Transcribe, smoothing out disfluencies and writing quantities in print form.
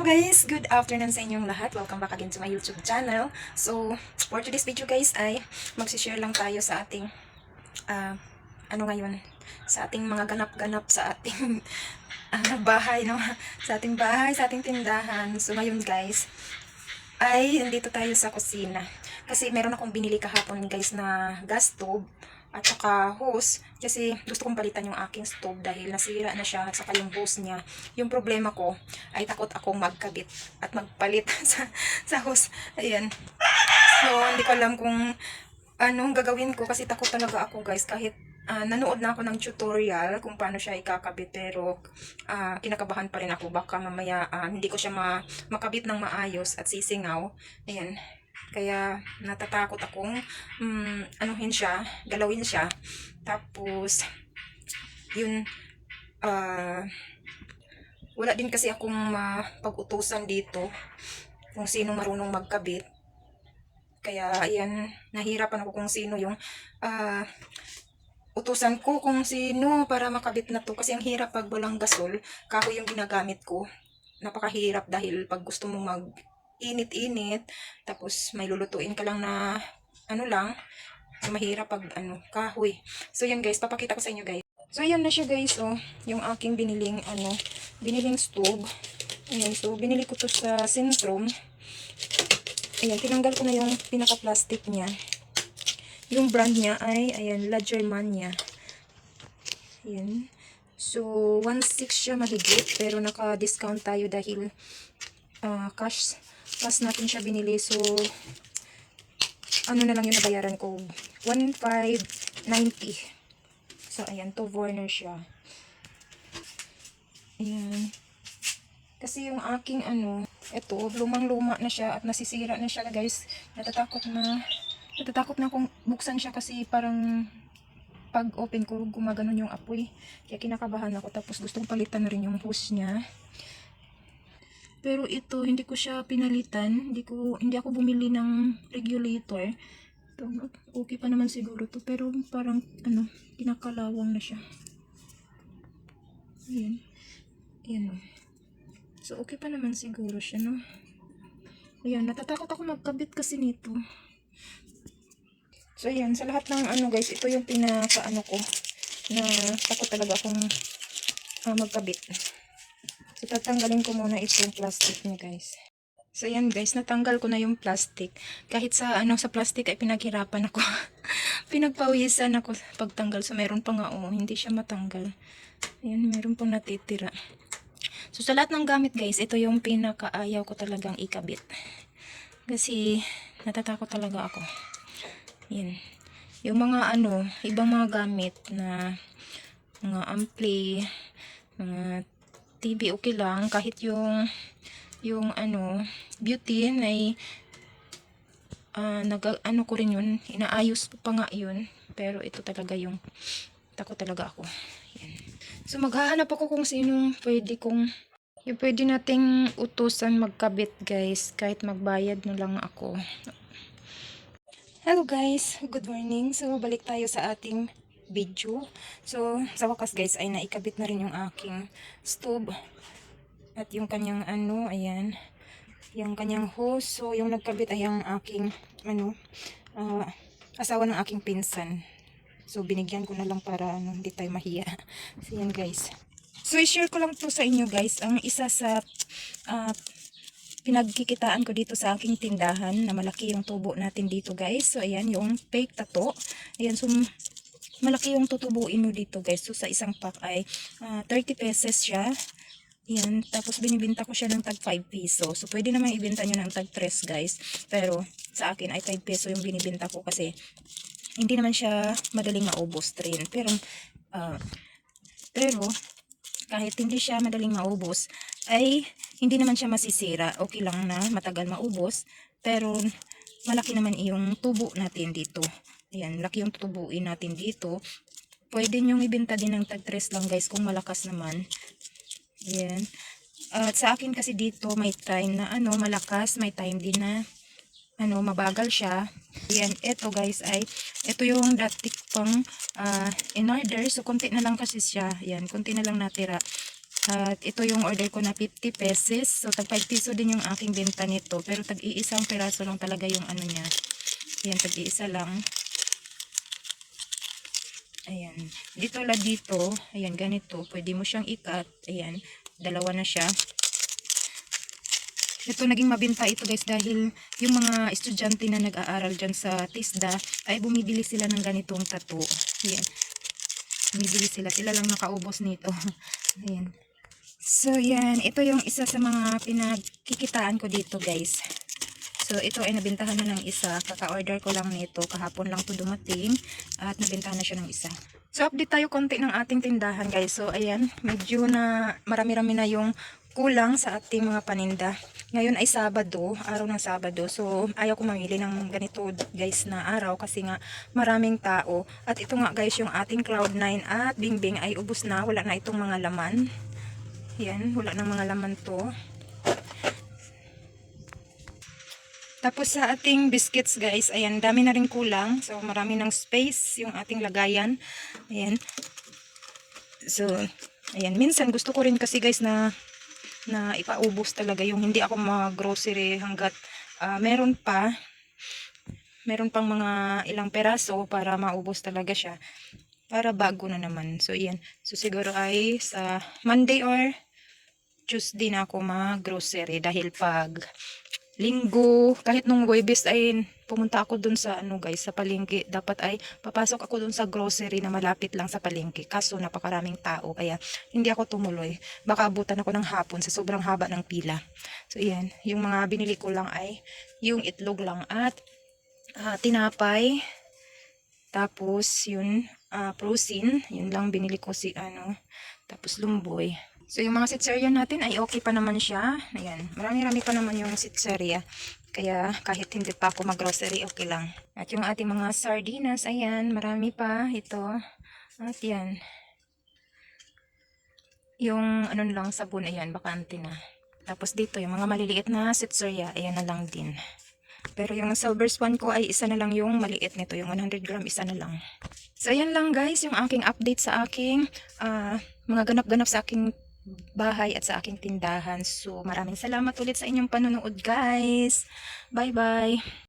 Guys, good afternoon sa inyong lahat. Welcome back again to my YouTube channel. So, for today's video guys ay magsishare lang tayo sa ating ngayon, sa ating mga ganap-ganap sa ating bahay, no? Sa ating bahay, sa ating tindahan. So, ngayon guys, ay nandito tayo sa kusina. Kasi meron akong binili kahapon guys na gas stove at saka hose, kasi gusto kong palitan yung aking stove dahil nasira na siya at saka yung hose niya. Yung problema ko ay takot akong magkabit at magpalit sa hose. Ayan. So, hindi ko alam kung anong gagawin ko kasi takot talaga ako guys, kahit nanood na ako ng tutorial kung paano siya ikakabit, pero kinakabahan pa rin ako, baka mamaya hindi ko siya makabit ng maayos at sisingaw. Ayan. Kaya natatakot akong galawin siya. Tapos yun, wala din kasi akong mapag-utusan dito kung sino marunong magkabit. Kaya ayan, nahirapan ako kung sino yung utusan ko, kung sino para makabit na to. Kasi ang hirap pag walang gasol, kahoy yung ginagamit ko. Napakahirap dahil pag gusto mong mag-init-init, tapos may lulutuin ka lang na so mahirap pag kahoy. So yan guys, papakita ko sa inyo guys. So yan na siya guys, oh, yung aking biniling stove. Ayan, so binili ko to sa Centrum. Ayan, tinanggal ko na yung pinaka-plastic niya. Yung brand niya ay, ayan, La Germania. Ayan. So, 1.6 siya mahigit, pero naka-discount tayo dahil cash natin siya binili. So, ano na lang yung nabayaran ko? 1,590. So, ayan, to Warner siya. Ayan. Kasi yung aking ito, lumang-luma na siya at nasisira na siya guys. Natatakot na akong buksan siya kasi parang pag open ko gumaganon yung apoy. Kaya kinakabahan ako, tapos gustong palitan na rin yung hose niya. Pero ito hindi ko siya pinalitan. Hindi ako bumili ng regulator. Ito, okay pa naman siguro to, pero parang kinakalawang na siya. Ayan. Ayan. So, okay pa naman siguro siya, no? Ayan, natatakot ako magkabit kasi nito. So, ayan, sa lahat ng guys, ito yung ko, na takot talaga akong magkabit. So, tatanggalin ko muna itong plastic niya, guys. So, ayan, guys, natanggal ko na yung plastic. Kahit sa plastic ay pinaghirapan ako. Pinagpawisan ako pagtanggal. So, meron pa nga, hindi siya matanggal. Ayan, meron pang natitira. So, sa lahat ng gamit guys, ito yung pinakaayaw ko talagang ikabit. Kasi, natatakot talaga ako. Yan. Yung mga ibang mga gamit na mga ampli, mga TV, okay lang. Kahit yung beauty ay ko rin yun. Inaayos pa nga yun. Pero ito talaga yung takot talaga ako. Yan. So, maghahanap ako kung sinong pwede nating utusan magkabit guys, kahit magbayad na lang ako. Hello guys, good morning. So, balik tayo sa ating video. So, sa wakas guys, ay naikabit na rin yung aking stove. At yung kanyang ayan, yung kanyang hose. So, yung nagkabit ay yung aking, asawa ng aking pinsan. So, binigyan ko na lang para hindi tayo mahiya. So, yan guys. So, i-share ko lang to sa inyo guys. Ang isa sa pinagkikitaan ko dito sa aking tindahan na malaki yung tubo natin dito guys. So, ayan yung fake tato. Ayan, so malaki yung tutubuin mo dito guys. So, sa isang pack ay 30 pesos siya. Ayan, tapos binibenta ko siya ng tag 5 peso. So, pwede naman ibenta nyo ng tag 3 guys. Pero, sa akin ay 5 peso yung binibenta ko kasi hindi naman siya madaling maubos rin. Pero kahit hindi siya madaling maubos, ay hindi naman siya masisira. Okay lang na matagal maubos. Pero malaki naman yung tubo natin dito. Ayan, laki yung tubuin natin dito. Pwede nyong ibenta din ng tag 3 lang guys kung malakas naman. Ayan. At sa akin kasi dito may time na malakas, may time din na mabagal siya. Ayan, ito guys ay, ito yung datik pang in order. So, konti na lang kasi siya. Ayan, konti na lang natira. At ito yung order ko na 50 pesos. So tag 5 piso din yung aking benta nito. Pero tag-iisang peraso lang talaga yung ano niya. Ayan, tag-iisa lang. Ayan. Dito la dito. Ayan, ganito. Pwede mo siyang ikat. Ayan. Dalawa na siya. Ito naging mabenta ito guys dahil yung mga estudyante na nag-aaral dyan sa TISDA ay bumibili sila ng ganitong tattoo. Ayan. Bumibili sila. Sila lang nakaubos nito. Ayan. So yan. Ito yung isa sa mga pinagkikitaan ko dito guys. So ito ay nabentahan na ng isa. Kaka-order ko lang nito. Kahapon lang to dumating. At nabentahan na siya ng isa. So update tayo konti ng ating tindahan guys. So ayan. Medyo na marami-rami na yung kulang sa ating mga paninda. Ngayon ay Sabado, araw ng Sabado. So, ayaw ko mamili ng ganito guys na araw kasi nga maraming tao. At ito nga guys, yung ating Cloud9 at Bingbing ay ubos na. Wala na itong mga laman. Yan, wala na mga laman to. Tapos sa ating biscuits guys, ayan, dami na rin kulang. So, marami ng space yung ating lagayan. Ayan. So, ayan, minsan gusto ko rin kasi guys na ipaubos talaga yung hindi ako mag-grocery hanggat meron pang mga ilang peraso para maubos talaga siya para bago na naman. So yan, so siguro ay sa Monday or Tuesday na ako mag-grocery dahil pag Linggo, kahit nung Huwebes ay pumunta ako dun sa ano guys, sa palengke. Dapat ay papasok ako dun sa grocery na malapit lang sa palengke. Kaso napakaraming tao kaya hindi ako tumuloy. Baka abutan ako ng hapon sa sobrang haba ng pila. So yan, yung mga binili ko lang ay yung itlog lang at tinapay. Tapos yun, protein, yun lang binili ko si ano. Tapos lumboy. So, yung mga sitserya natin ay okay pa naman siya. Ayan, marami-rami pa naman yung sitserya. Kaya, kahit hindi pa ako mag-grocery, okay lang. At yung ating mga sardinas, ayan, marami pa. Ito. At yan. Yung, ano lang, sabon, ayan, bakante na. Tapos dito, yung mga maliliit na sitserya, ayan na lang din. Pero yung silver swan ko ay isa na lang yung maliit nito. Yung 100 gram, isa na lang. So, ayan lang guys, yung aking update sa aking mga ganap-ganap sa aking bahay at sa aking tindahan. So, maraming salamat ulit sa inyong panonood guys. Bye-bye!